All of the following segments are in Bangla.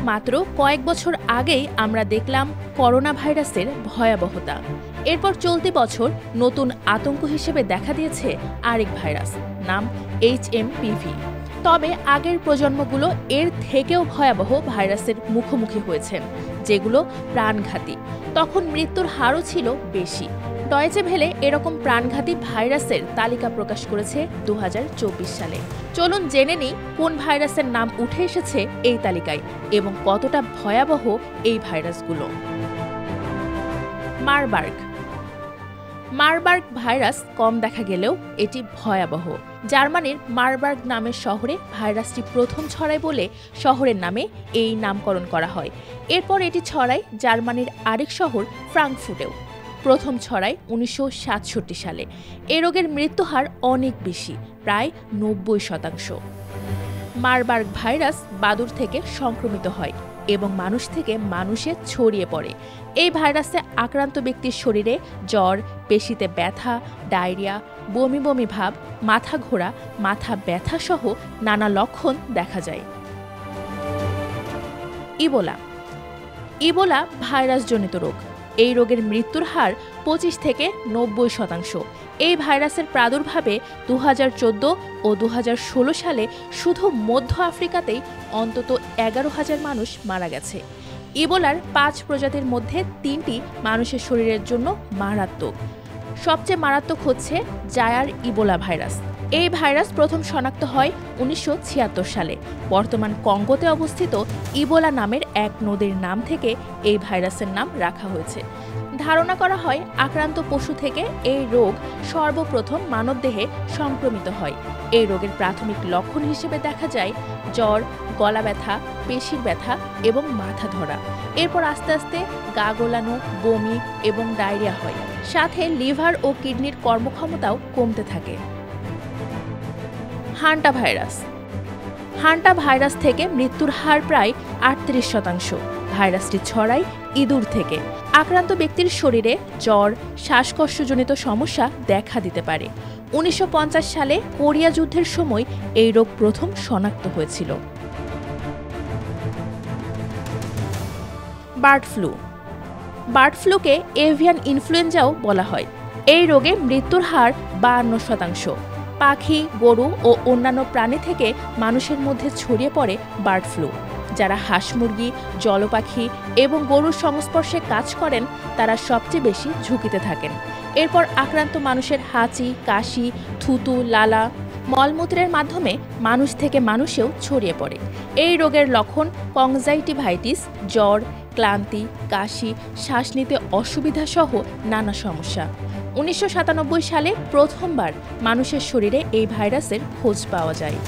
মাত্র কয়েক বছর আগেই আমরা দেখলাম করোনা ভাইরাসের ভয়াবহতা। এরপর চলতি বছর নতুন আতঙ্ক হিসেবে দেখা দিয়েছে আরেক ভাইরাস, নাম HMPV। তবে আগের প্রজন্মগুলো এর থেকেও ভয়াবহ ভাইরাসের মুখোমুখি হয়েছেন, যেগুলো প্রাণঘাতী। তখন মৃত্যুর হারও ছিল বেশি। ডয়েচে ভেলে এরকম প্রাণঘাতী ভাইরাসের তালিকা প্রকাশ করেছে 2024 সালে। চলুন জেনে নিই কোন ভাইরাসের নাম উঠে এসেছে এই তালিকায় এবং কতটা ভয়াবহ এই ভাইরাসগুলো। মারবার্গ ভাইরাস কম দেখা গেলেও এটি ভয়াবহ। জার্মানির মারবার্গ নামের শহরে ভাইরাসটি প্রথম ছড়ায় বলে শহরের নামে এই নামকরণ করা হয়। এরপর এটি ছড়ায় জার্মানির আরেক শহর ফ্রাঙ্কফুর্টেও। প্রথম ছড়ায় 1967 সালে। এ রোগের মৃত্যুহার অনেক বেশি, প্রায় 90%। মারবার্গ ভাইরাস বাদুড় থেকে সংক্রমিত হয় এবং মানুষ থেকে মানুষে ছড়িয়ে পড়ে। এই ভাইরাসে আক্রান্ত ব্যক্তির শরীরে জ্বর, পেশিতে ব্যথা, ডায়রিয়া, বমি বমি ভাব, মাথা ঘোরা, মাথা ব্যথা সহ নানা লক্ষণ দেখা যায়। ইবোলা ভাইরাসজনিত রোগ। এই রোগের মৃত্যুর হার 25 থেকে 90%। এই ভাইরাসের প্রাদুর্ভাবে 2014 ও 2016 সালে শুধু মধ্য আফ্রিকাতেই অন্তত 11,000 মানুষ মারা গেছে। ইবোলার 5 প্রজাতির মধ্যে 3টি মানুষের শরীরের জন্য মারাত্মক। সবচেয়ে মারাত্মক হচ্ছে জায়ার ইবোলা ভাইরাস। এই ভাইরাস প্রথম শনাক্ত হয় 1976 সালে। বর্তমান কঙ্গোতে অবস্থিত ইবোলা নামের এক নদীর নাম থেকে এই ভাইরাসের নাম রাখা হয়েছে। ধারণা করা হয় আক্রান্ত পশু থেকে এই রোগ সর্বপ্রথম মানবদেহে সংক্রমিত হয়। এই রোগের প্রাথমিক লক্ষণ হিসেবে দেখা যায় জ্বর, গলা ব্যথা, পেশির ব্যথা এবং মাথা ধরা। এরপর আস্তে আস্তে গা গোলানো, বমি এবং ডায়রিয়া হয়। সাথে লিভার ও কিডনির কর্মক্ষমতাও কমতে থাকে। হান্টা ভাইরাস থেকে মৃত্যুর হার প্রায় 38%। ভাইরাসটি ছড়ায় ইঁদুর থেকে। আক্রান্ত ব্যক্তির শরীরে জ্বর, শ্বাসকষ্টজনিত সমস্যা দেখা দিতে পারে। 1950 সালে কোরিয়া যুদ্ধের সময় এই রোগ প্রথম শনাক্ত হয়েছিল। বার্ড ফ্লুকে এভিয়ান ইনফ্লুয়েঞ্জাও বলা হয়। এই রোগে মৃত্যুর হার 52%। পাখি, গরু ও অন্যান্য প্রাণী থেকে মানুষের মধ্যে ছড়িয়ে পড়ে বার্ড ফ্লু। যারা হাঁস, মুরগি, জলপাখি এবং গরুর সংস্পর্শে কাজ করেন তারা সবচেয়ে বেশি ঝুঁকিতে থাকেন। এরপর আক্রান্ত মানুষের হাঁচি, কাশি, থুতু, লালা, মলমূত্রের মাধ্যমে মানুষ থেকে মানুষেও ছড়িয়ে পড়ে। এই রোগের লক্ষণ কনজাংটিভাইটিস, জ্বর, ক্লান্তি, কাশি, শ্বাস নিতে অসুবিধা সহ নানা সমস্যা। 1997 সালে প্রথমবার মানুষের শরীরে এই ভাইরাসের খোঁজ পাওয়া যায়।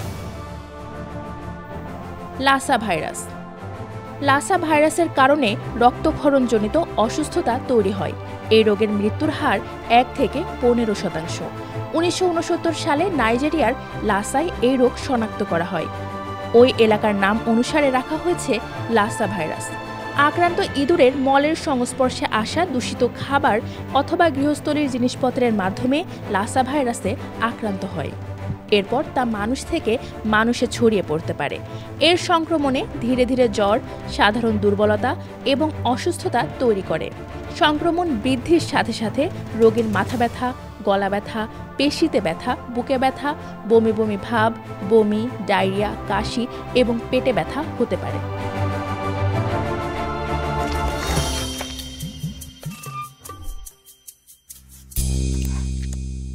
লাসা ভাইরাসের কারণে রক্তক্ষরণজনিত অসুস্থতা তৈরি হয়। এই রোগের মৃত্যুর হার 1 থেকে 15%। 1969 সালে নাইজেরিয়ার লাসায় এই রোগ শনাক্ত করা হয়। ওই এলাকার নাম অনুসারে রাখা হয়েছে লাসা ভাইরাস। আক্রান্ত ইঁদুরের মলের সংস্পর্শে আসা দূষিত খাবার অথবা গৃহস্থলীর জিনিসপত্রের মাধ্যমে লাসা ভাইরাসে আক্রান্ত হয়। এরপর তা মানুষ থেকে মানুষে ছড়িয়ে পড়তে পারে। এর সংক্রমণে ধীরে ধীরে জ্বর, সাধারণ দুর্বলতা এবং অসুস্থতা তৈরি করে। সংক্রমণ বৃদ্ধির সাথে সাথে রোগীর মাথা ব্যথা, গলা ব্যথা, পেশিতে ব্যথা, বুকে ব্যথা, বমি বমি ভাব, বমি, ডায়রিয়া, কাশি এবং পেটে ব্যথা হতে পারে।